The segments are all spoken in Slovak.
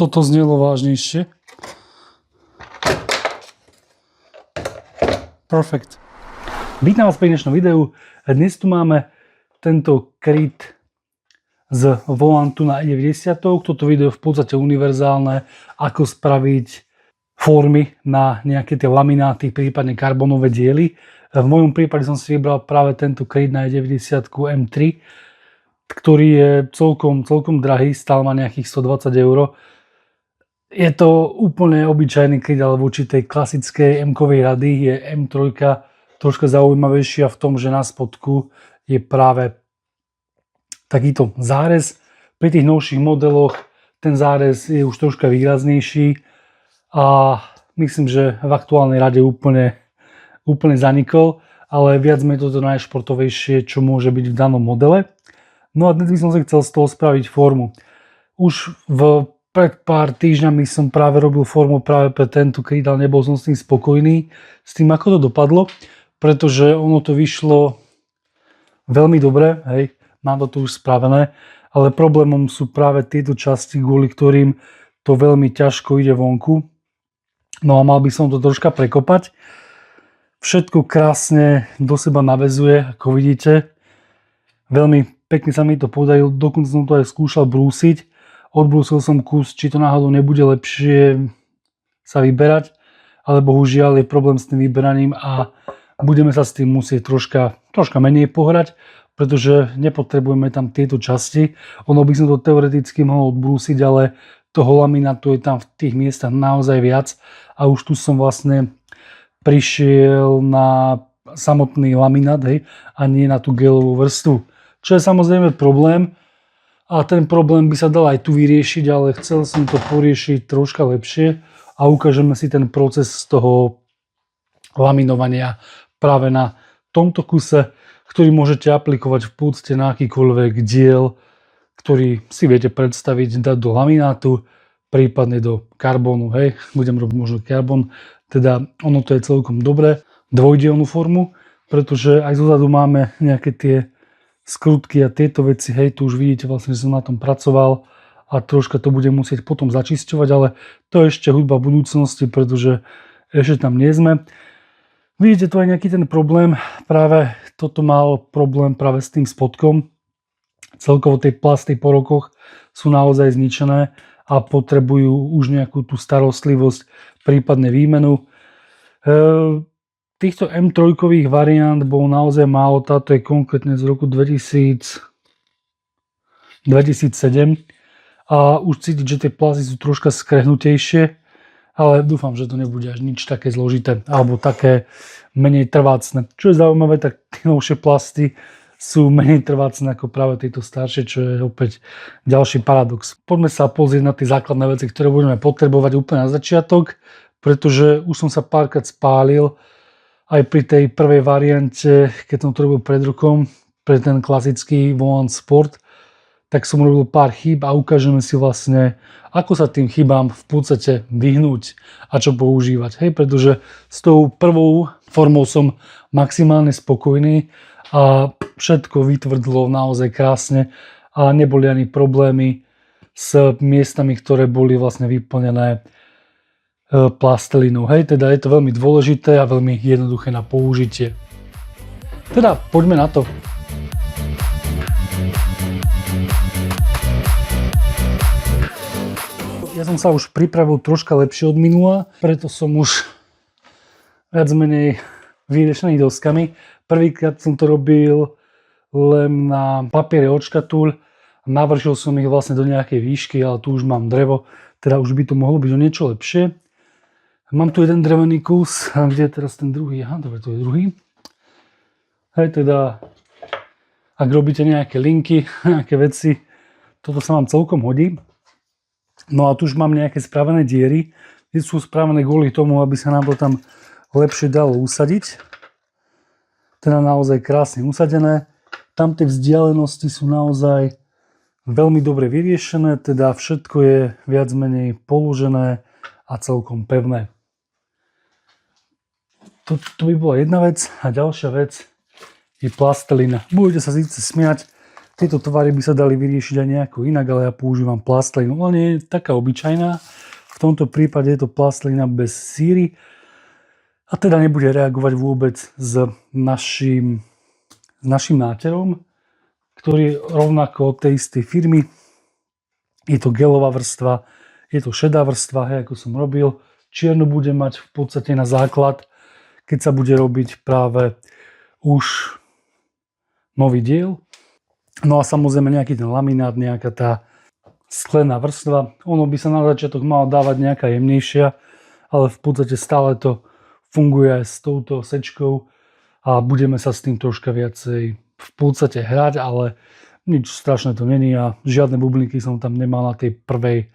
toto znelo vážnejšie. Perfect. Vítam vás pri dnešnom videu. Dnes tu máme tento kryt z volantu na i90. Toto video je v podstate univerzálne, ako spraviť formy na nejaké tie lamináty, prípadne karbonové diely. V mojom prípade som si vybral práve tento kryt na i90 M3, ktorý je celkom drahý, stál ma nejakých 120 €. Je to úplne obyčajný kryt, ale voči tej klasickej M-kovej rady je M3 troška zaujímavejšia v tom, že na spodku je práve takýto zárez. Pri tých novších modeloch ten zárez je už troška výraznejší a myslím, že v aktuálnej rade úplne zanikol, ale viac menej toto najšportovejšie, čo môže byť v danom modele. No a dnes by som si chcel z toho spraviť formu. Už pred pár týždňami som práve robil formu práve pre tento kryt, ale nebol som s tým spokojný, s tým ako to dopadlo, pretože ono to vyšlo veľmi dobre, hej, mám to už spravené, ale problémom sú práve tieto časti, kvôli ktorým to veľmi ťažko ide vonku. No a mal by som to troška prekopať. Všetko krásne do seba naväzuje, ako vidíte. Veľmi pekne sa mi to podarilo, dokonca som to aj skúšal brúsiť. Odbrúsil som kus, či to náhodou nebude lepšie sa vyberať, ale bohužiaľ je problém s tým vyberaním a budeme sa s tým musieť troška menej pohrať, pretože nepotrebujeme tam tieto časti. Ono by som to teoreticky mohol odbrúsiť, ale toho laminátu je tam v tých miestach naozaj viac a už tu som vlastne prišiel na samotný laminát, hej, a nie na tú gelovú vrstvu. Čo je samozrejme problém. A ten problém by sa dal aj tu vyriešiť, ale chcel som to poriešiť troška lepšie a ukážeme si ten proces z toho laminovania práve na tomto kuse, ktorý môžete aplikovať v podstate na akýkoľvek diel, ktorý si viete predstaviť, dať do laminátu, prípadne do karbonu. Hej, budem robiť možno karbon, teda ono to je celkom dobré, dvojdielnú formu, pretože aj zozadu máme nejaké tie skrutky a tieto veci, hej, tu už vidíte vlastne, že som na tom pracoval a troška to budem musieť potom začisťovať, ale to je ešte hudba budúcnosti, pretože ešte tam nie sme. Vidíte tu aj nejaký ten problém, práve toto mal problém práve s tým spodkom. Celkovo tie plasty po rokoch sú naozaj zničené a potrebujú už nejakú tú starostlivosť, prípadne výmenu. Týchto M3 variant bolo naozaj málo, táto je konkrétne z roku 2007 a už cítiť, že tie plasty sú troška skrehnutejšie, ale dúfam, že to nebude až nič také zložité alebo také menej trvácne. Čo je zaujímavé, tak tie novšie plasty sú menej trvácne ako práve tieto staršie, čo je opäť ďalší paradox. Poďme sa pozrieť na tie základné veci, ktoré budeme potrebovať úplne na začiatok, pretože už som sa párkrát spálil aj pri tej prvej variante, keď som to robil pred rokom, pre ten klasický volant Sport, tak som robil pár chýb a ukážeme si vlastne, ako sa tým chybám v podstate vyhnúť a čo používať. Hej, pretože s tou prvou formou som maximálne spokojný a všetko vytvrdlo naozaj krásne a neboli ani problémy s miestami, ktoré boli vlastne vyplnené plastelinou. Hej, teda je to veľmi dôležité a veľmi jednoduché na použitie. Teda poďme na to. Ja som sa už pripravil troška lepšie od minula, preto som už viac menej vyriešený doskami. Prvýkrát som to robil len na papiere od škatúľ, navršil som ich vlastne do nejakej výšky, ale tu už mám drevo, teda už by to mohlo byť o niečo lepšie. Mám tu jeden drevený kus, a kde je teraz ten druhý? Aha, dobre, to je druhý. Hej, teda, ak robíte nejaké linky, nejaké veci, toto sa vám celkom hodí. No a tu už mám nejaké spravené diery, kde sú spravené kvôli tomu, aby sa nám to tam lepšie dalo usadiť. Teda naozaj krásne usadené. Tam tie vzdialenosti sú naozaj veľmi dobre vyriešené, teda všetko je viac menej položené a celkom pevné. To by bola jedna vec a ďalšia vec je plastelina. Budete sa síce smiať, tieto tvary by sa dali vyriešiť aj nejako inak, ale ja používam plastelínu. Ona nie je taká obyčajná. V tomto prípade je to plastelína bez síry a teda nebude reagovať vôbec s našim náterom, ktorý je rovnako od tej istej firmy. Je to gelová vrstva, je to šedá vrstva, hej, ako som robil. Čiernu bude mať v podstate na základ, keď sa bude robiť práve už nový diel. No a samozrejme nejaký ten laminát, nejaká tá sklená vrstva. Ono by sa na začiatok malo dávať nejaká jemnejšia, ale v podstate stále to funguje aj s touto sečkou a budeme sa s tým troška viacej v podstate hrať, ale nič strašné to není a žiadne bublinky som tam nemal na tej prvej.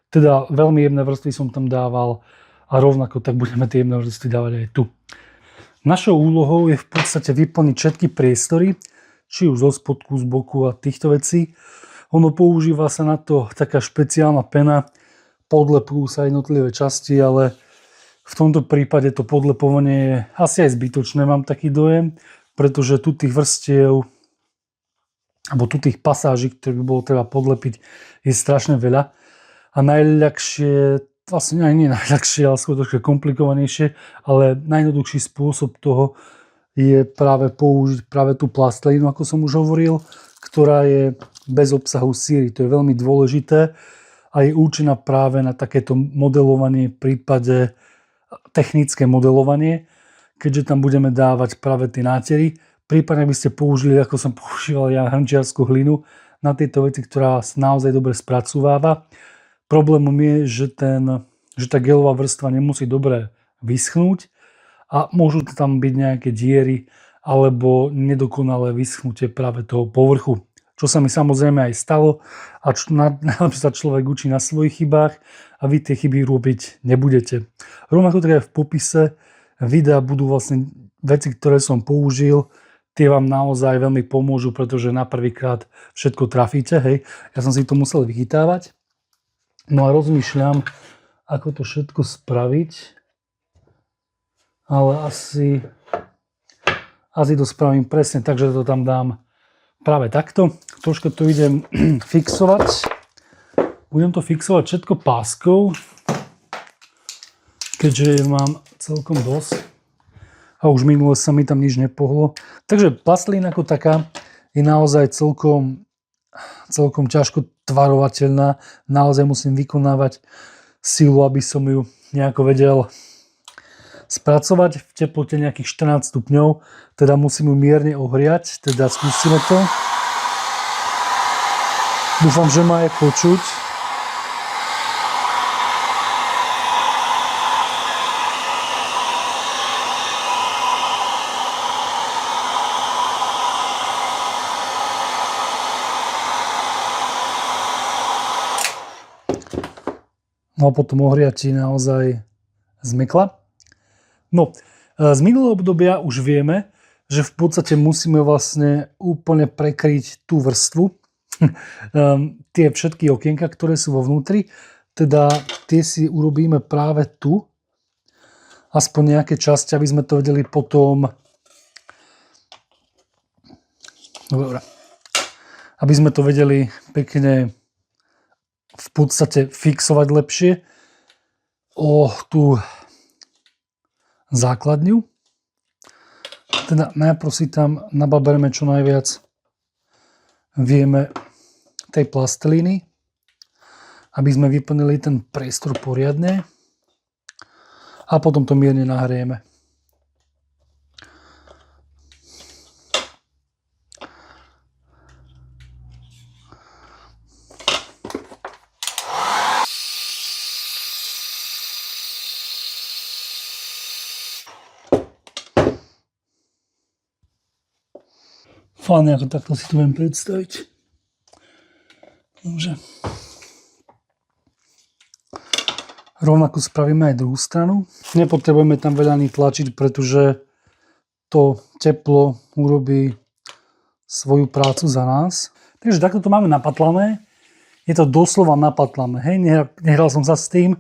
Teda veľmi jemné vrstvy som tam dával a rovnako tak budeme tie jemné vrstvy dávať aj tu. Našou úlohou je v podstate vyplniť všetky priestory, či už zo spodku, z boku a týchto vecí. Ono používa sa na to taká špeciálna pena, podlepujú sa jednotlivé časti, ale v tomto prípade to podlepovanie je asi aj zbytočné, mám taký dojem, pretože tu tých vrstiev alebo tu tých pasáží, ktoré by bolo treba podlepiť, je strašne veľa. A najľahšie, vlastne aj nie najľahšie, ale skôr trošku komplikovanejšie, ale najjednoduchší spôsob toho je práve použiť práve tú plastelínu, ako som už hovoril, ktorá je bez obsahu síry. To je veľmi dôležité a je účinná práve na takéto modelovanie, v prípade technické modelovanie, keďže tam budeme dávať práve tie nátery. Prípadne by ste použili, ako som používal ja, hrnčiarsku hlinu na tieto veci, ktorá naozaj dobre spracováva. Problémom je, že tá gelová vrstva nemusí dobre vyschnúť a môžu tam byť nejaké diery alebo nedokonalé vyschnutie práve toho povrchu. Čo sa mi samozrejme aj stalo a najlepšie sa človek učí na svojich chybách a vy tie chyby robiť nebudete. Rovnako tak aj v popise videa budú vlastne veci, ktoré som použil, tie vám naozaj veľmi pomôžu, pretože na prvýkrát všetko trafíte, hej. Ja som si to musel vychytávať. No a rozmýšľam, ako to všetko spraviť. Ale asi to spravím presne, takže to tam dám práve takto. Troška to idem fixovať. Budem to fixovať všetko páskou, keďže mám celkom dosť. A už minule sa mi tam nič nepohlo. Takže plastelína ako taká je naozaj celkom ťažko tvarovateľná. Naozaj musím vykonávať silu, aby som ju nejako vedel spracovať v teplote nejakých 14 stupňov. Teda musím ju mierne ohriať. Teda skúsime to. Dúfam, že ma je počuť. No a potom ohriatí naozaj zmekla. No, z minulého obdobia už vieme, že v podstate musíme vlastne úplne prekryť tú vrstvu. Tie všetky okienka, ktoré sú vo vnútri, teda tie si urobíme práve tu. Aspoň nejaké časti, aby sme to vedeli potom... Dobre. Aby sme to vedeli pekne v podstate fixovať lepšie o tú základňu. Teda najprv si tam nababereme čo najviac vieme tej plastelíny, aby sme vyplnili ten priestor poriadne a potom to mierne nahrieme. Fajn, ako takto si to viem predstaviť. Dobre. Rovnako spravíme aj druhú stranu. Nepotrebujeme tam veľa ani tlačiť, pretože to teplo urobí svoju prácu za nás. Takže takto to máme napatlané. Je to doslova napatlané. Hej, nehral som sa s tým.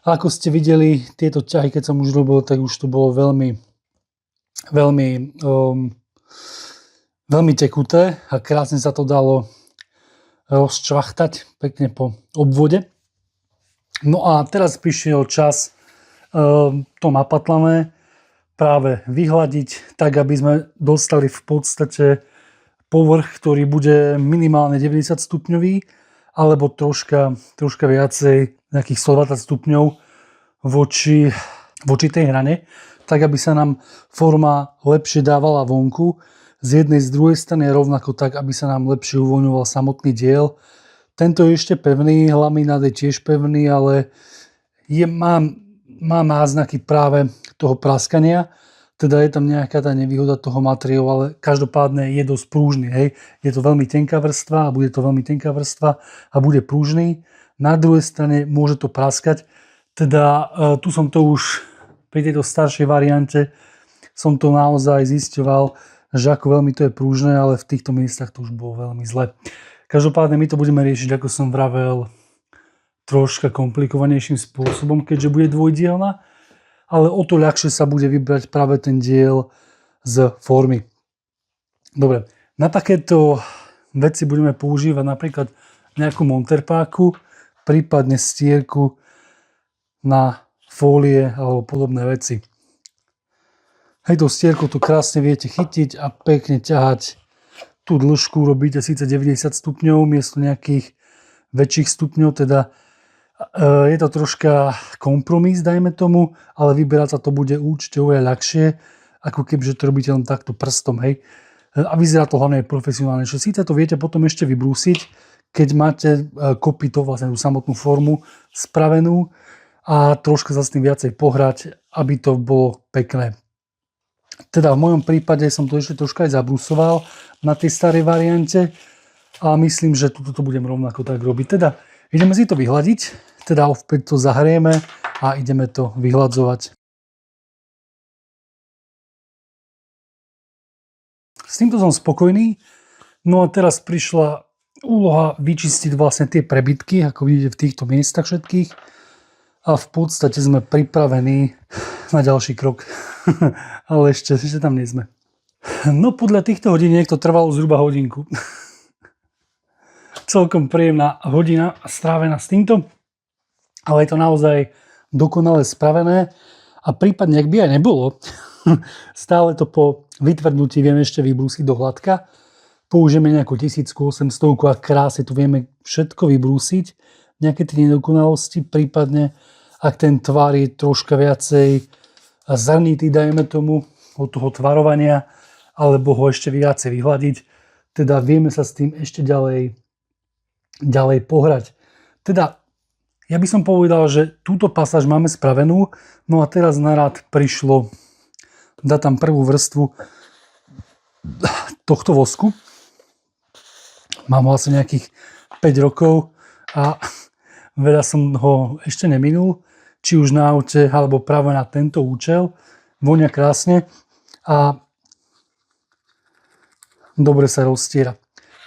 A ako ste videli, tieto ťahy, keď som už robil, tak už to bolo veľmi Veľmi tekuté a krásne sa to dalo rozčvachtať pekne po obvode. No a teraz prišiel čas to napatlané práve vyhľadiť, tak aby sme dostali v podstate povrch, ktorý bude minimálne 90 stupňový alebo troška viacej, nejakých 120 stupňov voči tej hrane, tak aby sa nám forma lepšie dávala vonku. Z jednej, z druhej strany rovnako tak, aby sa nám lepšie uvoľňoval samotný diel. Tento je ešte pevný, laminát je tiež pevný, ale má náznaky práve toho praskania. Teda je tam nejaká tá nevýhoda toho materiálu, ale každopádne je dosť prúžny. Hej. Je to veľmi tenká vrstva a bude to veľmi tenká vrstva a bude prúžny. Na druhej strane môže to praskať. Teda tu som to už pri tejto staršej variante som to naozaj zisťoval, že ako veľmi to je prúžne, ale v týchto miestach to už bolo veľmi zle. Každopádne my to budeme riešiť, ako som vravel, troška komplikovanejším spôsobom, keďže bude dvojdielna, ale o to ľahšie sa bude vybrať práve ten diel z formy. Dobre, na takéto veci budeme používať napríklad nejakú monterpáku, prípadne stierku na fólie alebo podobné veci. Hej, tou stierkou to krásne viete chytiť a pekne ťahať tú dĺžku, robíte síce 90 stupňov miesto nejakých väčších stupňov, teda je to troška kompromis, dajme tomu, ale vyberať sa to bude určite oveľa ľahšie, ako kebyže to robíte len takto prstom, hej. A vyzerá to hlavne profesionálne, že síce to viete potom ešte vybrúsiť, keď máte kopyto, vlastne tú samotnú formu spravenú a troška sa s tým viacej pohrať, aby to bolo pekné. Teda v mojom prípade som to ešte troška aj zabrusoval na tej starej variante a myslím, že tuto to budem rovnako tak robiť. Teda ideme si to vyhľadiť, teda opäť to zahrieme a ideme to vyhľadzovať. S týmto som spokojný. No a teraz prišla úloha vyčistiť vlastne tie prebytky, ako vidíte v týchto miestach všetkých. A v podstate sme pripravení na ďalší krok. Ale ešte tam nie sme. No podľa týchto hodiniek to trvalo zhruba hodinku. Celkom príjemná hodina strávená s týmto. Ale je to naozaj dokonale spravené. A prípadne, ak by aj nebolo, stále to po vytvrdnutí vieme ešte vybrúsiť do hladka. Použijeme nejakú 1800 a krásne tu vieme všetko vybrúsiť. Nejaké tie nedokonalosti, prípadne ak ten tvar je troška viacej zrnitý, dajme tomu, od toho tvarovania, alebo ho ešte viacej vyhľadiť. Teda vieme sa s tým ešte ďalej pohrať. Teda ja by som povedal, že túto pasáž máme spravenú, no a teraz na rad prišlo dať tam prvú vrstvu tohto vosku. Mám ho asi nejakých 5 rokov a veľa som ho ešte neminul, či už na aute, alebo práve na tento účel. Vonia krásne a dobre sa rozstiera.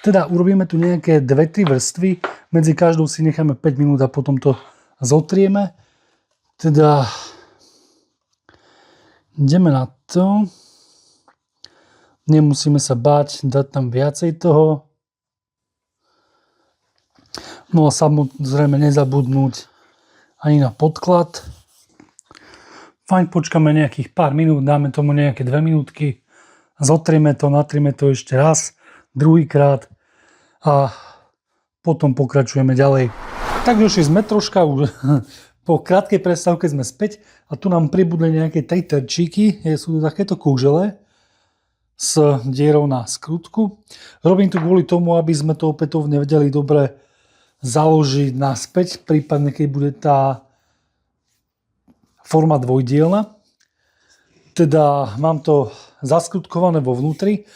Teda urobíme tu nejaké 2-3 vrstvy, medzi každou si necháme 5 minút a potom to zotrieme. Teda ideme na to. Nemusíme sa báť dať tam viacej toho. No a samozrejme nezabudnúť ani na podklad. Fajn, počkáme nejakých pár minút, dáme tomu nejaké 2 minútky, zotrieme to, natrieme to ešte raz, druhýkrát a potom pokračujeme ďalej. Tak došli sme troška už po krátkej prestávke sme späť a tu nám pribudli nejaké 3 terčíky, sú to takéto kúžele s dierou na skrutku. Robím to kvôli tomu, aby sme to opätovne vedeli dobre založiť naspäť, prípadne keď bude tá forma dvojdielna. Teda mám to zaskrutkované vo vnútri.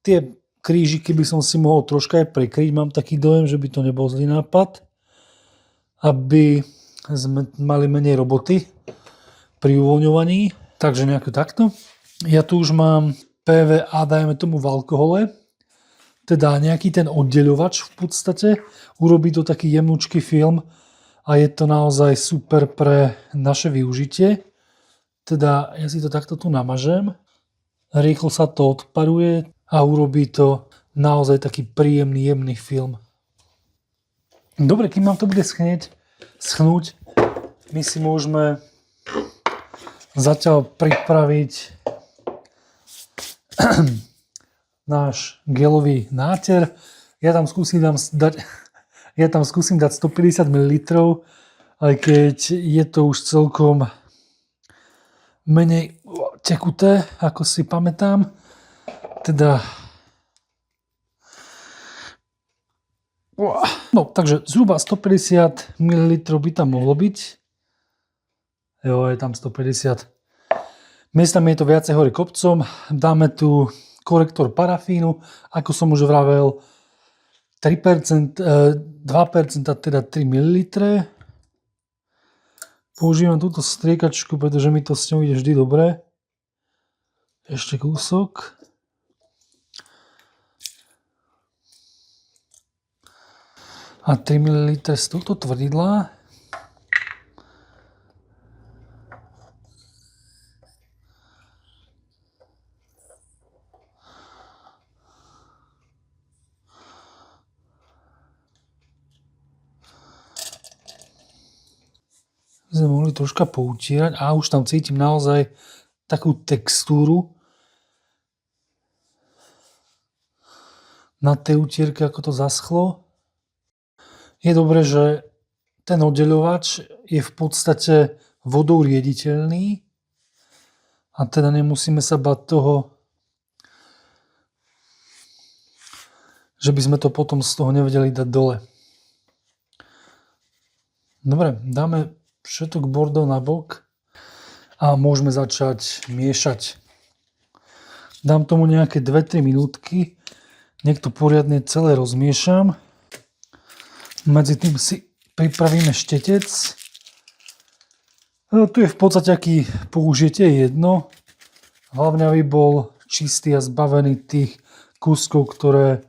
Tie krížiky by som si mohol troška aj prekryť. Mám taký dojem, že by to nebol zlý nápad, aby sme mali menej roboty pri uvoľňovaní. Takže nejako takto. Ja tu už mám PVA, dajme tomu v alkohole. Teda nejaký ten oddeľovač v podstate. Urobí to taký jemnúčky film a je to naozaj super pre naše využitie. Teda ja si to takto tu namažem. rýchlo sa to odparuje a urobí to naozaj taký príjemný, jemný film. Dobre, kým nám to bude schnúť, my si môžeme zatiaľ pripraviť náš gelový náter. Ja tam skúsim dať 150 ml, aj keď je to už celkom menej tekuté, ako si pamätám. Teda no, takže zhruba 150 ml by tam mohlo byť. Jo, je tam 150. Miestami je to viacej hore kopcom. Dáme tu korektor parafínu, ako som už vravel, 3%, 2%, teda 3 ml. Používam túto striekačku, pretože mi to s ňou ide vždy dobre. Ešte kúsok. A 3 ml z tohto tvrdidla. Sme mohli troška poutírať a už tam cítim naozaj takú textúru na tej utierke, ako to zaschlo. Je dobré, že ten oddeľovač je v podstate vodou riediteľný a teda nemusíme sa bať toho, že by sme to potom z toho nevedeli dať dole. Dobre, dáme všetok bordel na bok a môžeme začať miešať. Dám tomu nejaké 2-3 minútky, nech to poriadne celé rozmiešam. Medzi tým si pripravíme štetec. Tu je v podstate, aký použijete, jedno. Hlavne, aby bol čistý a zbavený tých kúskov, ktoré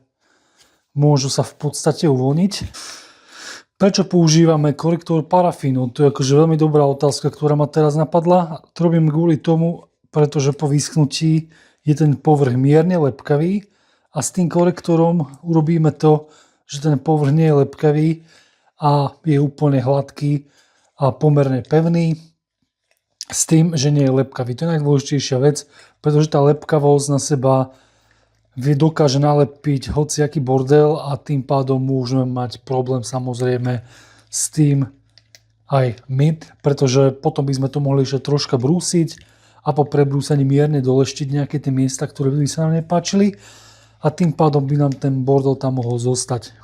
môžu sa v podstate uvoľniť. Prečo používame korektor parafínu? To je akože veľmi dobrá otázka, ktorá ma teraz napadla. To robím kvôli tomu, pretože po vyschnutí je ten povrch mierne lepkavý a s tým korektorom urobíme to, že ten povrch nie je lepkavý a je úplne hladký a pomerne pevný s tým, že nie je lepkavý. To je najdôležitejšia vec, pretože tá lepkavosť na seba dokáže nalepiť hociaký bordel a tým pádom môžeme mať problém samozrejme s tým aj my, pretože potom by sme to mohli ešte troška brúsiť a po prebrúsaní mierne doleštiť nejaké tie miesta, ktoré by sa nám nepáčili a tým pádom by nám ten bordel tam mohol zostať.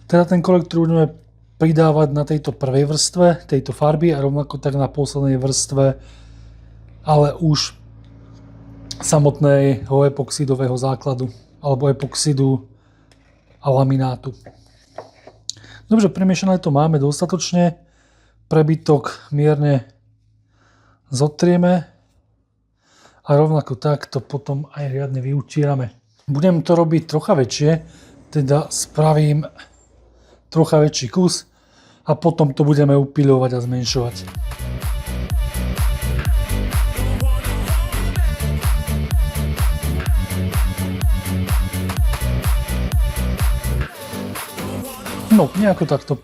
Teda ten korektor budeme pridávať na tejto prvej vrstve, tejto farby a rovnako tak na poslednej vrstve, ale už samotného epoxidového základu alebo epoxidu a laminátu. Dobre, premiešané to máme dostatočne. Prebytok mierne zotrieme a rovnako tak to potom aj riadne vyutírame. Budem to robiť trocha väčšie, teda spravím trocha väčší kus a potom to budeme upíľovať a zmenšovať. No, nejako takto.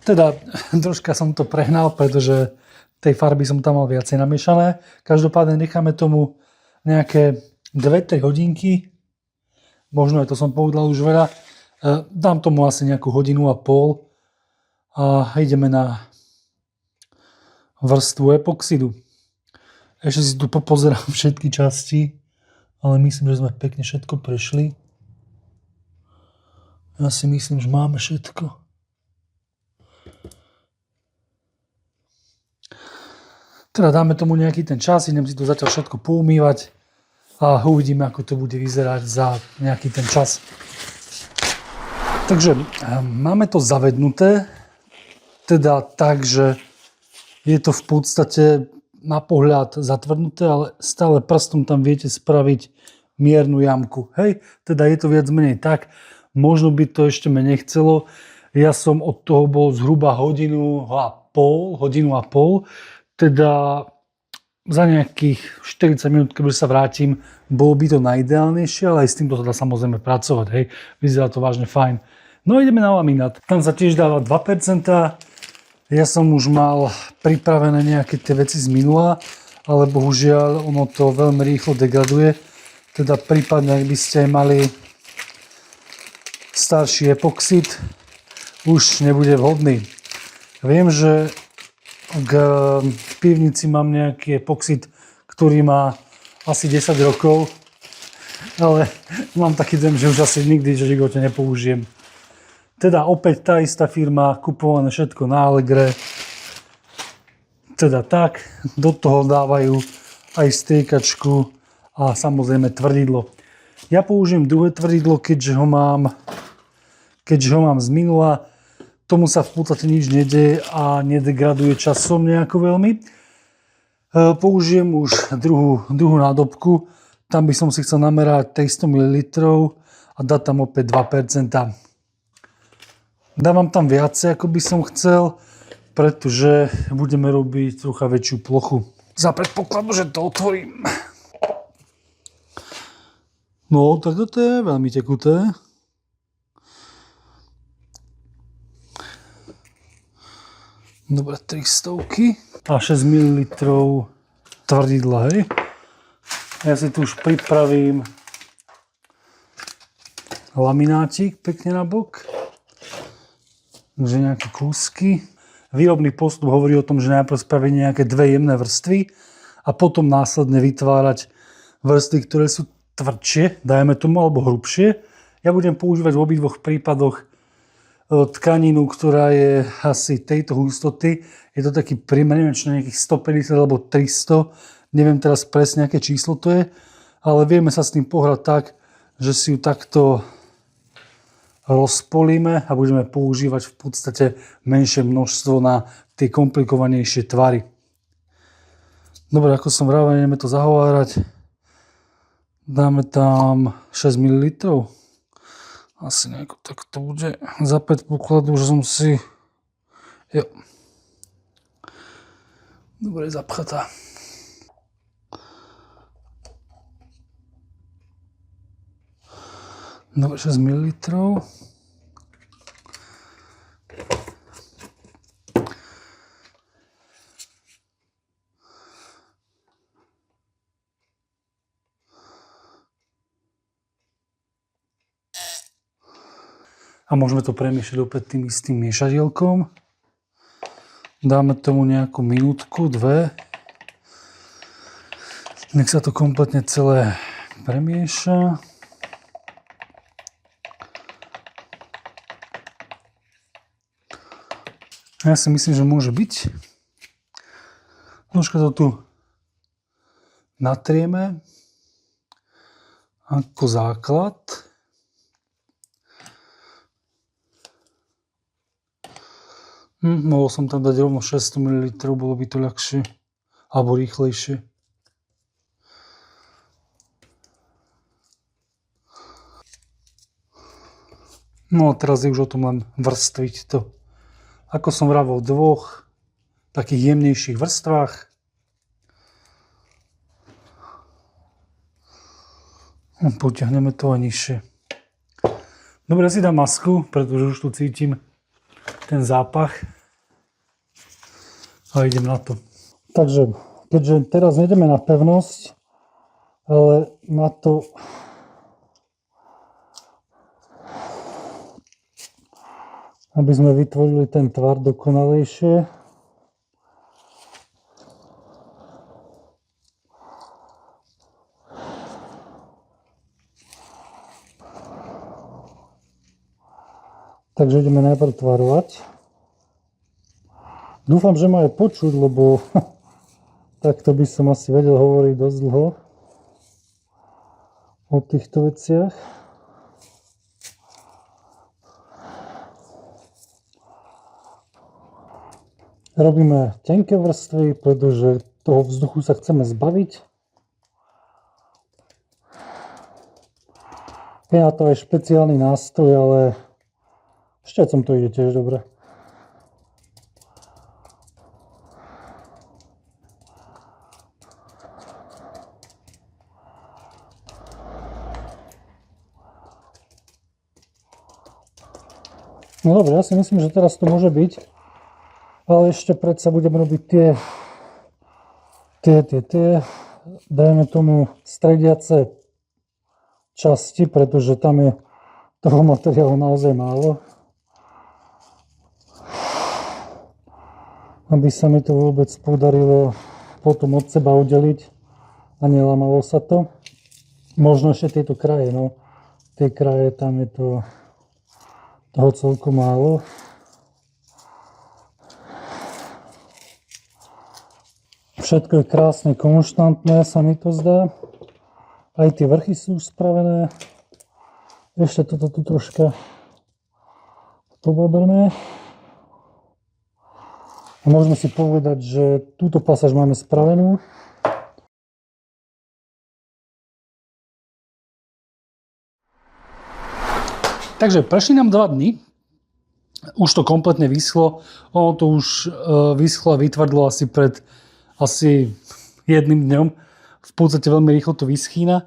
Teda troška som to prehnal, pretože tej farby som tam mal viacej namiešané. Každopádne necháme tomu nejaké 2-3 hodinky. Možno aj to som povedal už veľa. Dám tomu asi nejakú 1,5 hodiny a ideme na vrstvu epoxidu. Ešte si tu popozerám všetky časti, ale myslím, že sme pekne všetko prešli. Ja si myslím, že máme všetko. Teda dáme tomu nejaký ten čas, idem si to zatiaľ všetko poumývať a uvidíme, ako to bude vyzerať za nejaký ten čas. Takže máme to zavednuté, teda tak, že je to v podstate na pohľad zatvrdnuté, ale stále prstom tam viete spraviť miernu jamku. Hej, teda je to viac menej tak. Možno by to ešte menej chcelo. Ja som od toho bol zhruba hodinu a pol. Teda za nejakých 40 minút, keď sa vrátim, bolo by to najideálnejšie, ale aj s týmto sa dá samozrejme pracovať, hej. Vyzerá to vážne fajn. No ideme na laminát. Tam sa tiež dáva 2%. Ja som už mal pripravené nejaké tie veci z minula, ale bohužiaľ ono to veľmi rýchlo degraduje. Teda prípadne, ak by ste mali starší epoxid, už nebude vhodný. Viem, že v pivnici mám nejaký epoxid, ktorý má asi 10 rokov, ale mám taký dojem, že už asi nikdy v živote nepoužijem. Teda opäť tá istá firma, kupované všetko na Allegre. Teda tak, do toho dávajú aj striekačku a samozrejme tvrdidlo. Ja použijem druhé tvrdidlo, keďže ho mám z minula. Tomu sa v podstate nič nedeje a nedegraduje časom nejako veľmi. Použijem už druhú nádobku. Tam by som si chcel namerať 300 ml a dať tam opäť 2%. Dávam tam viacej, ako by som chcel, pretože budeme robiť trocha väčšiu plochu. Za predpokladu, že to otvorím. No, tak toto je veľmi tekuté. Dobre, 300 a 6 ml tvrdidla, hej. Ja si tu už pripravím laminátik pekne na bok. Takže nejaké kúsky. Výrobný postup hovorí o tom, že najprv spraviť nejaké dve jemné vrstvy a potom následne vytvárať vrstvy, ktoré sú tvrdšie, dajme tomu, alebo hrubšie. Ja budem používať v obidvoch prípadoch tkaninu, ktorá je asi tejto hustoty. Je to taký priemer, neviem, či nejakých 150 alebo 300. Neviem teraz presne, aké číslo to je, ale vieme sa s tým pohrať tak, že si ju takto rozpolime a budeme používať v podstate menšie množstvo na tie komplikovanejšie tvary. Dobre, ako som vravel, ideme to zahovárať. Dáme tam 6 ml. Asi nejako tak to bude za predpokladu, že som si... Jo. Dobre, zapchatá. Dobre, 6 ml. A môžeme to premiešať opäť tým istým miešadielkom. Dáme tomu nejakú minútku, dve. Nech sa to kompletne celé premieša. Ja si myslím, že môže byť. Troška to tu natrieme ako základ. Mohol som tam dať rovno 600 ml, bolo by to ľahšie alebo rýchlejšie. No a teraz je už o tom len vrstviť to. Ako som vravel, v dvoch takých jemnejších vrstvách. Potiahneme to aj nižšie. Dobre, si dám masku, pretože už tu cítim ten zápach. A idem na to. Takže, keďže teraz nejdeme na pevnosť, ale na to, aby sme vytvorili ten tvar dokonalejšie. Takže ideme najprv tvarovať. Dúfam, že ma aj počuť, lebo takto by som asi vedel hovoriť dosť dlho o týchto veciach. Robíme tenké vrstvy, pretože toho vzduchu sa chceme zbaviť. Je na to aj špeciálny nástroj, ale šťacom to ide tiež dobre. No dobre, ja si myslím, že teraz to môže byť. Ale ešte predsa budeme robiť tie, dajme tomu strediace časti, pretože tam je toho materiálu naozaj málo. Aby sa mi to vôbec podarilo potom od seba oddeliť a nelamalo sa to. Možno ešte tieto kraje, no. Tie kraje, tam je toho celkom málo. Všetko je krásne konštantné, sa mi to zdá. Aj tie vrchy sú už spravené. Ešte toto tu troška pobabrné. A môžeme si povedať, že túto pasáž máme spravenú. Takže prešli nám 2 dny. Už to kompletne vyschlo. Ono to už vyschlo a vytvrdlo asi pred jedným dňom. V podstate veľmi rýchlo to vyschýna.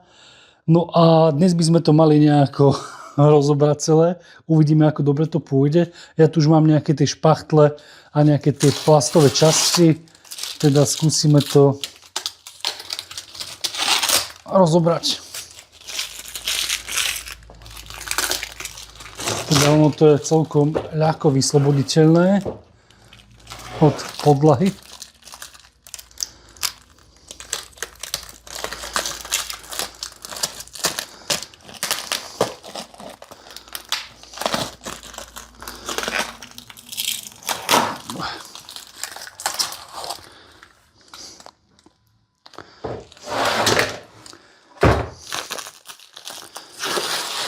No a dnes by sme to mali nejako rozobrať celé. Uvidíme, ako dobre to pôjde. Ja tu už mám nejaké tie špachtle a nejaké tie plastové časti. Teda skúsime to rozobrať. Teda ono to je celkom ľahko vysloboditeľné od podlahy.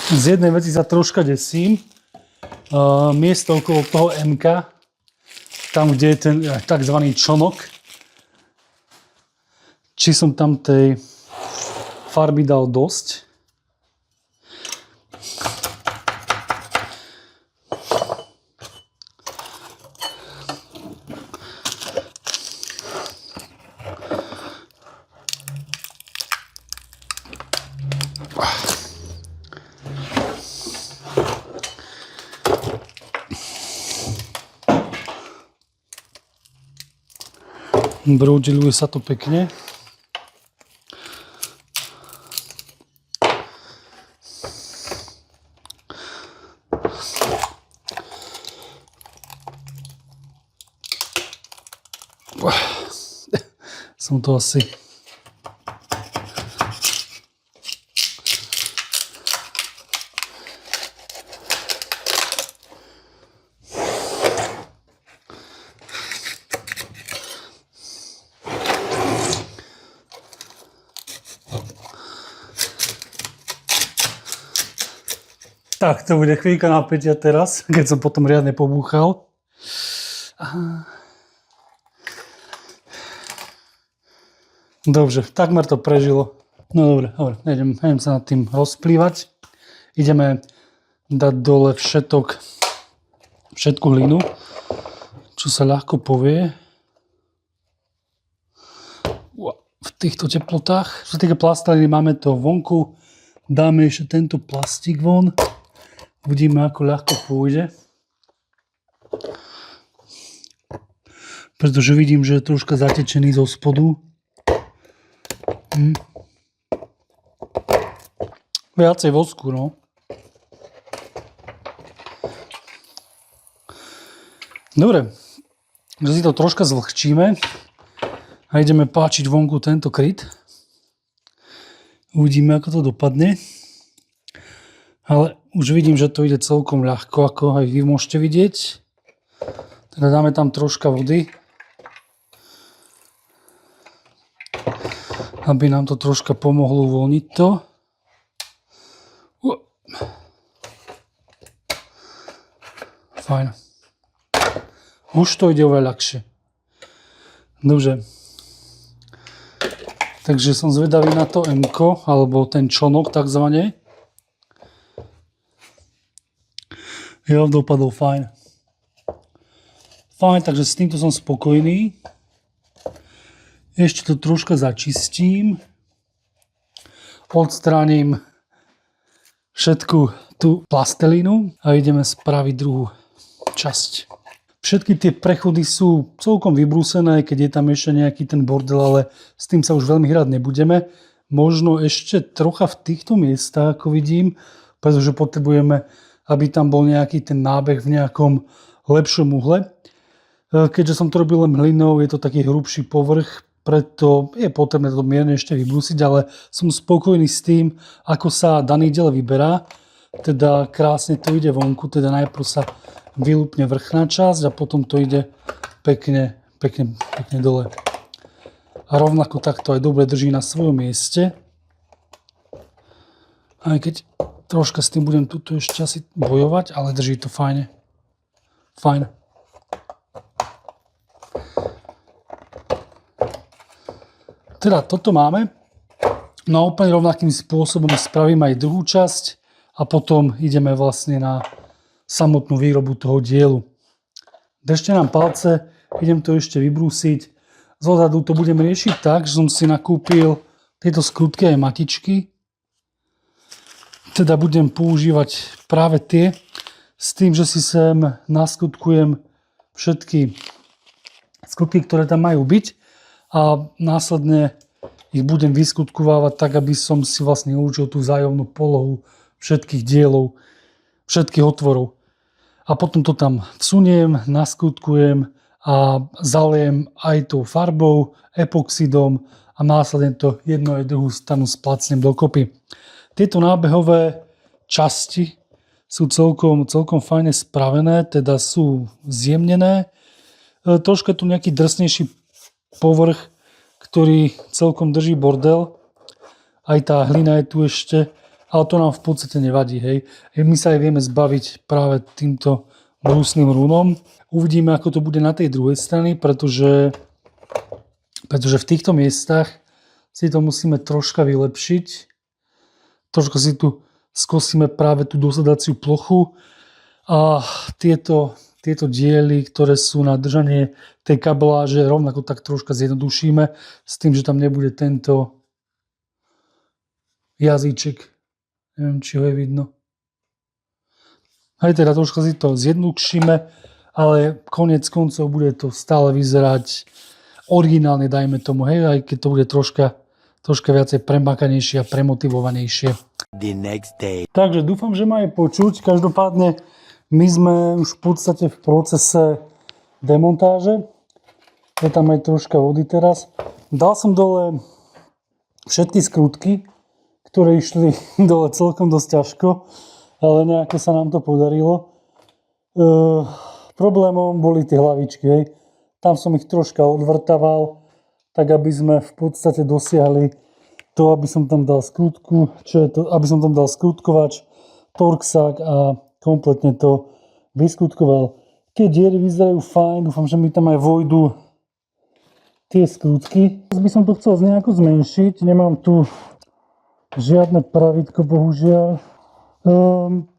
Z jednej veci sa troška desím. Miesto okolo toho MK, tam, kde je ten takzvaný čonok, či som tam tej farby dal dosť. Broudeluje sa to pekne. Som to asi tak, to bude chvíľka napätia teraz, keď som potom riadne pobúchal. Dobre, takmer to prežilo. No dobre, idem sa nad tým rozplývať. Ideme dať dole všetku hlinu, čo sa ľahko povie. V týchto teplotách. Čo sa týka plasteliny, máme to vonku. Dáme ešte tento plastík von. Uvidíme, ako ľahko pôjde. Pretože vidím, že je troška zatečený zo spodu. Viacej vosku, no. Dobre. Že si to troška zvlhčíme a ideme páčiť vonku tento kryt. Uvidíme, ako to dopadne. Ale už vidím, že to ide celkom ľahko, ako aj vy môžete vidieť. Teda dáme tam troška vody, aby nám to troška pomohlo uvoľniť to. Fajn. Už to ide oveľa ľahšie. Dobre. Takže som zvedavý na to M-ko, alebo ten čonok takzvané. Jo, dopadol fajn. Fajn, takže s týmto som spokojný. Ešte to troška začistím. Odstránim všetku tú plastelínu a ideme spraviť druhú časť. Všetky tie prechody sú celkom vybrúsené, keď je tam ešte nejaký ten bordel, ale s tým sa už veľmi hrať nebudeme. Možno ešte trocha v týchto miestach, ako vidím, pretože potrebujeme, aby tam bol nejaký ten nábeh v nejakom lepšom uhle. Keďže som to robil len hlinou, je to taký hrubší povrch, preto je potrebné to mierne ešte vybrúsiť, ale som spokojný s tým, ako sa daný diel vyberá. Teda krásne to ide vonku, teda najprv sa vylúpne vrchná časť a potom to ide pekne dole. A rovnako takto aj dobre drží na svojom mieste. Aj keď troška s tým budem tuto ešte asi bojovať, ale drží to fajne. Fajn. Teda toto máme. No a úplne rovnakým spôsobom spravím aj druhú časť a potom ideme vlastne na samotnú výrobu toho dielu. Držte nám palce, idem to ešte vybrúsiť. Zozadu to budem riešiť tak, že som si nakúpil tieto skrutky aj matičky. Teda budem používať práve tie, s tým, že si sem naskutkujem všetky skrutky, ktoré tam majú byť a následne ich budem vyskutkovávať tak, aby som si vlastne určil tú vzájomnú polohu všetkých dielov, všetkých otvorov. A potom to tam vsuniem, naskutkujem a zalejem aj tou farbou, epoxidom a následne to jedno aj druhú stranu splacnem dokopy. Tieto nábehové časti sú celkom fajne spravené, teda sú zjemnené. Troška tu nejaký drsnejší povrch, ktorý celkom drží bordel. Aj tá hlina je tu ešte, ale to nám v podstate nevadí, hej. My sa aj vieme zbaviť práve týmto brúsnym rúnom. Uvidíme, ako to bude na tej druhej strane, pretože v týchto miestach si to musíme troška vylepšiť. Troška si tu skosíme práve tú dosadaciu plochu a tieto diely, ktoré sú na držanie tej kabeláže, rovnako tak troška zjednodušíme s tým, že tam nebude tento jazyček. Neviem, či ho je vidno. Aj teda troška si to zjednodušíme, ale konec koncov bude to stále vyzerať originálne, dajme tomu, hej, aj keď to bude troška viacej premakanejšie a premotivovanejšie. The next day. Takže dúfam, že ma aj počuť. Každopádne my sme už v podstate v procese demontáže. Je tam aj troška vody teraz. Dal som dole všetky skrutky, ktoré išli dole celkom dosť ťažko, ale nejako sa nám to podarilo. Problémom boli tie hlavičky, hej. Tam som ich troška odvrtaval, tak aby sme v podstate dosiahli to, aby som tam dal skrutku, aby som tam dal skrutkovač, torxák a kompletne to vyskutkoval. Tie diery vyzerajú fajn, dúfam, že mi tam aj vojdu tie skrutky. Teraz by som to chcel nejako zmenšiť, nemám tu žiadne pravítko, bohužiaľ.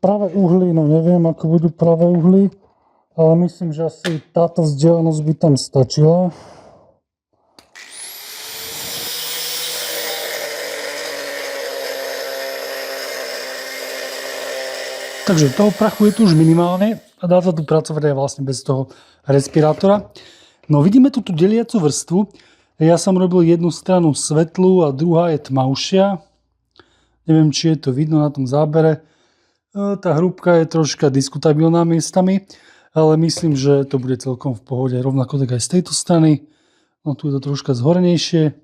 Práve uhly, no neviem, ako budú práve uhly, ale myslím, že asi táto vzdialenosť by tam stačila. Takže toho prachu je tu už minimálne a dá sa tu pracovať aj vlastne bez toho respirátora. No vidíme tu tú deliacu vrstvu. Ja som robil jednu stranu svetlú a druhá je tmavšia. Neviem, či je to vidno na tom zábere. Tá hrúbka je troška diskutabilná miestami, ale myslím, že to bude celkom v pohode. Rovnako tak aj z tejto strany. No tu je to troška zhorenejšie.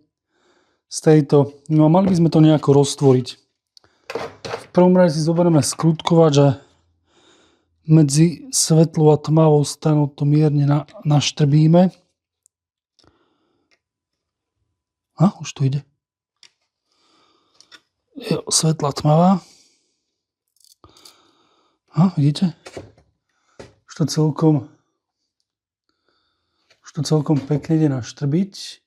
Z tejto. No a mali by sme to nejako roztvoriť. V prvom rade si zoberieme skrutkovač a medzi svetlou a tmavou stranou to mierne naštrbíme. A už to ide. Jo, svetlá tmavá. A vidíte? Už to celkom pekne ide naštrbiť.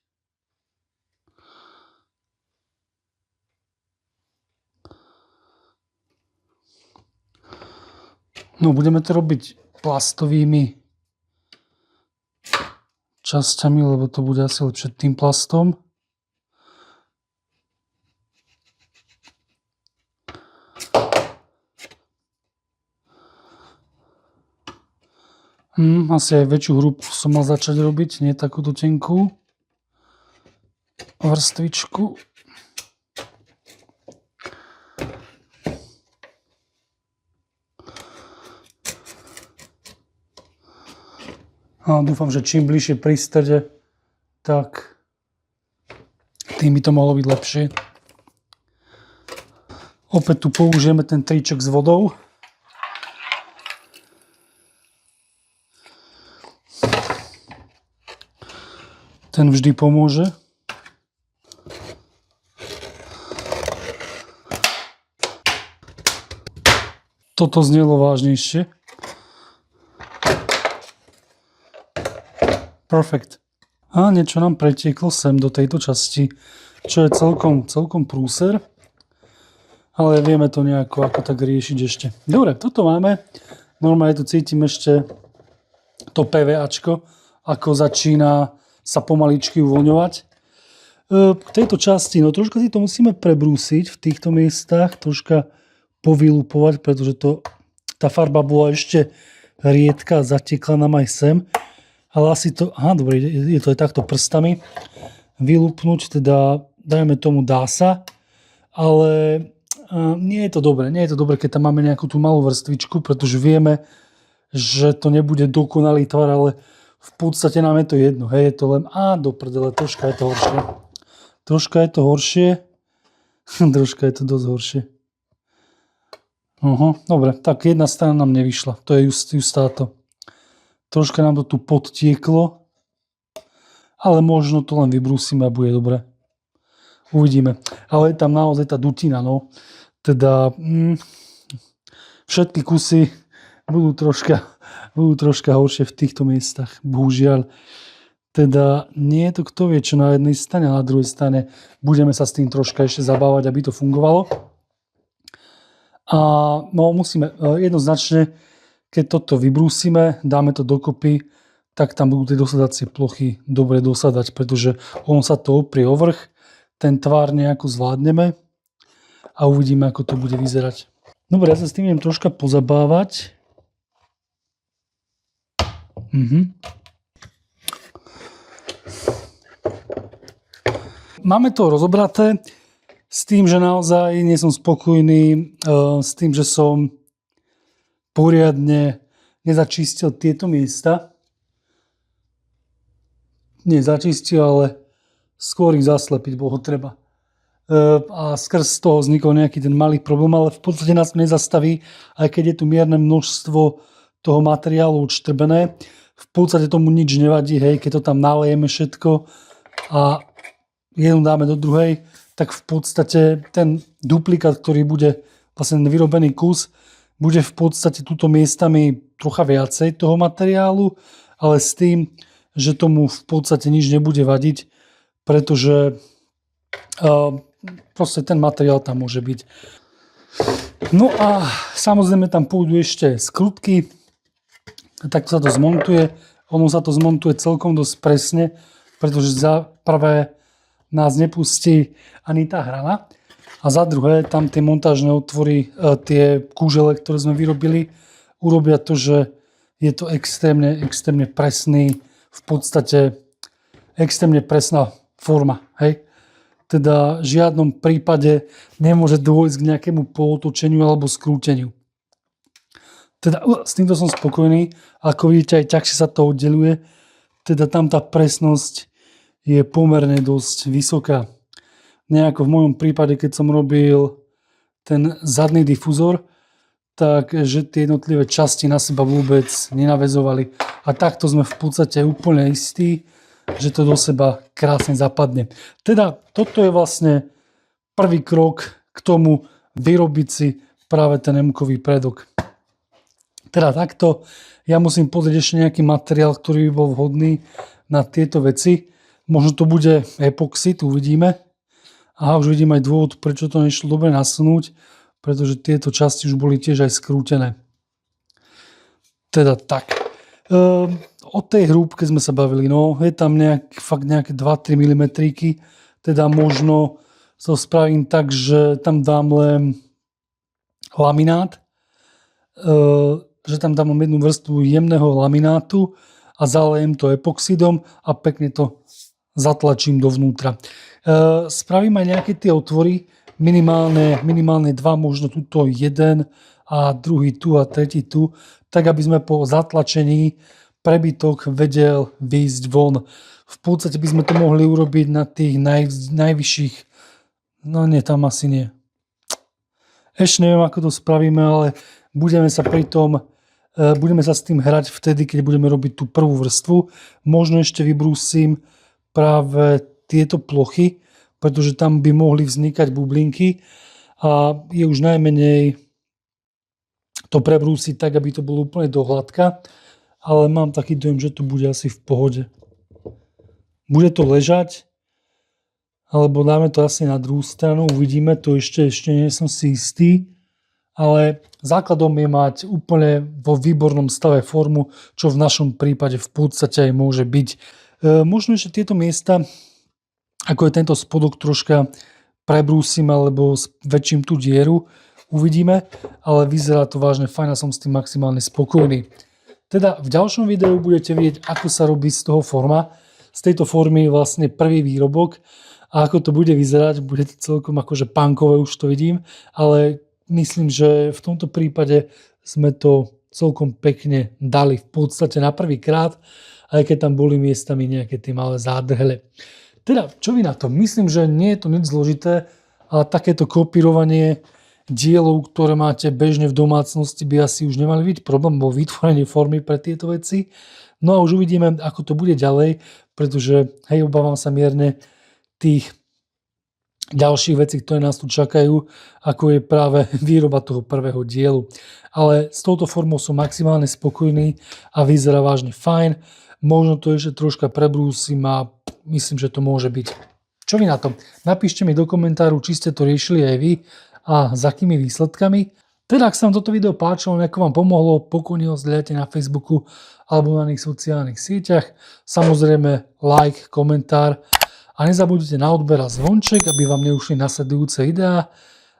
No, budeme to robiť plastovými časťami, lebo to bude asi lepšie tým plastom. Asi aj väčšiu hrúbku som mal začať robiť, nie takúto tenkú vrstvičku. A dúfam, že čím bližšie pri strede, tak tým by to mohlo byť lepšie. Opäť tu použijeme ten triček s vodou. Ten vždy pomôže. Toto znelo vážnejšie. Perfekt. A niečo nám pretieklo sem do tejto časti, čo je celkom prúser. Ale vieme to nejako ako tak riešiť ešte. Dobre, toto máme. Normálne tu cítim ešte to PVAčko, ako začína sa pomaličky uvoľňovať. K tejto časti, no troška si to musíme prebrúsiť v týchto miestach, troška povylupovať, pretože tá farba bola ešte riedka, zatekla nám aj sem. Ale asi to, dobre, je to aj takto prstami. Vylupnúť, teda dajme tomu dá sa, ale nie je to dobré. Nie je to dobré, keď tam máme nejakú tú malú vrstvičku, pretože vieme, že to nebude dokonalý tvar, ale v podstate nám je to jedno. Hej, je to len, do prdele, troška je to horšie. Troška je to horšie. Troška je to dosť horšie. Dobre, tak jedna strana nám nevyšla. To je just táto. Troška nám to tu podtieklo, ale možno to len vybrúsime a bude dobre. Uvidíme. Ale je tam naozaj tá dutina, no. Teda všetky kusy budú troška horšie v týchto miestach. Bohužiaľ. Teda nie je to kto vie, čo na jednej strane, a na druhej strane budeme sa s tým troška ešte zabávať, aby to fungovalo. A no musíme jednoznačne, keď toto vybrúsime, dáme to dokopy, tak tam budú tie dosadacie plochy dobre dosadať, pretože on sa to oprie o vrch, ten tvar nejako zvládneme a uvidíme, ako to bude vyzerať. Dobre, ja sa s tým idem troška pozabávať. Máme to rozobraté s tým, že naozaj nie som spokojný s tým, že som poriadne nezačistil tieto miesta. Nie začistil, ale skôr ich zaslepiť bolo treba. A skrz toho vznikol nejaký ten malý problém, ale v podstate nás to nezastaví, aj keď je tu mierne množstvo toho materiálu odštrbené. V podstate tomu nič nevadí, hej, keď to tam nalejeme všetko a jednu dáme do druhej, tak v podstate ten duplikát, ktorý bude vlastne vyrobený kus, bude v podstate túto miestami trocha viacej toho materiálu, ale s tým, že tomu v podstate nič nebude vadiť, pretože proste ten materiál tam môže byť. No a samozrejme tam pôjdu ešte skrutky, tak sa to zmontuje. Ono sa to zmontuje celkom dosť presne, pretože za prvé nás nepustí ani tá hrana. A za druhé, tam tie montážne otvory, tie kúžele, ktoré sme vyrobili, urobia to, že je to extrémne presný, v podstate extrémne presná forma. Hej? Teda v žiadnom prípade nemôže dôjsť k nejakému pootočeniu alebo skrúteniu. Teda s týmto som spokojný. Ako vidíte, aj ťažšie sa to oddeluje. Teda tam tá presnosť je pomerne dosť vysoká. Nejako v mojom prípade, keď som robil ten zadný difuzor, tak že tie jednotlivé časti na seba vôbec nenaväzovali. A takto sme v podstate úplne istí, že to do seba krásne zapadne. Teda toto je vlastne prvý krok k tomu vyrobiť si práve ten M-kový predok. Teda takto, ja musím pozrieť ešte nejaký materiál, ktorý by bol vhodný na tieto veci. Možno to bude epoxid, uvidíme. Už vidím aj dôvod, prečo to nešlo dobre nasunúť, pretože tieto časti už boli tiež aj skrútené. Teda tak. O tej hrúbke sme sa bavili, no je tam fakt nejaké 2-3 mm, teda možno to spravím tak, že tam dám len laminát, že tam dám jednu vrstvu jemného laminátu a zalejem to epoxidom a pekne to zatlačím dovnútra. Spravím aj nejaké tie otvory, minimálne dva, možno tuto jeden a druhý tu a tretí tu, tak aby sme po zatlačení prebytok vedel výjsť von. V podstate by sme to mohli urobiť na tých najvyšších, no nie, tam asi nie. Ešte neviem, ako to spravíme, ale budeme sa s tým hrať vtedy, keď budeme robiť tú prvú vrstvu. Možno ešte vybrúsim práve tieto plochy, pretože tam by mohli vznikať bublinky a je už najmenej to prebrúsiť tak, aby to bolo úplne do hladka, ale mám taký dojem, že to bude asi v pohode. Bude to ležať, alebo dáme to asi na druhú stranu, uvidíme, to ešte nie som si istý, ale základom je mať úplne vo výbornom stave formu, čo v našom prípade v podstate aj môže byť. Možno ešte tieto miesta, ako je tento spodok, troška prebrúsim alebo väčším tú dieru, uvidíme, ale vyzerá to vážne fajn a som s tým maximálne spokojný. Teda v ďalšom videu budete vidieť, ako sa robí z toho forma. Z tejto formy vlastne prvý výrobok a ako to bude vyzerať, bude to celkom akože punkové, už to vidím, ale myslím, že v tomto prípade sme to celkom pekne dali v podstate na prvý krát, aj keď tam boli miestami nejaké tie malé zádrhele. Teda, čo vy na to? Myslím, že nie je to nič zložité, ale takéto kopírovanie dielov, ktoré máte bežne v domácnosti, by asi už nemali byť problém vo vytvorení formy pre tieto veci. No a už uvidíme, ako to bude ďalej, pretože hej, obávam sa mierne tých ďalších vecí, ktoré nás tu čakajú, ako je práve výroba toho prvého dielu. Ale s touto formou som maximálne spokojný a vyzerá vážne fajn. Možno to ešte troška prebrúsim a myslím, že to môže byť. Čo vy na to? Napíšte mi do komentáru, či ste to riešili aj vy a za akými výsledkami. Teda, ak sa vám toto video páčilo, ako vám pomohlo, pokojne ho zdieľajte na Facebooku alebo na iných sociálnych sieťach. Samozrejme, like, komentár a nezabudnite na odber a zvonček, aby vám neušli nasledujúce videá.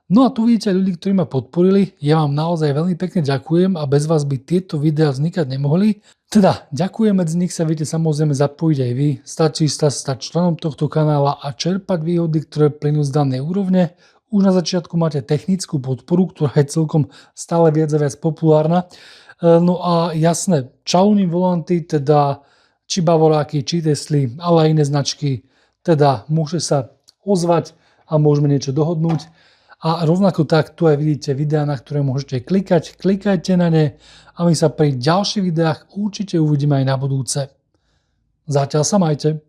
No a tu vidíte ľudí, ktorí ma podporili. Ja vám naozaj veľmi pekne ďakujem a bez vás by tieto videá vznikať nemohli. Teda, ďakujem, medzi nich sa viete samozrejme zapojiť aj vy. Stačí sa stať členom tohto kanála a čerpať výhody, ktoré plynú z danej úrovne. Už na začiatku máte technickú podporu, ktorá je celkom stále viac a viac populárna. No a jasné, čauni volanty, teda či Bavoráky, či Tesly, ale aj iné značky, teda môžete sa ozvať a môžeme niečo dohodnúť. A rovnako tak tu aj vidíte videá, na ktoré môžete klikať, klikajte na ne a my sa pri ďalších videách určite uvidíme aj na budúce. Zatiaľ sa majte.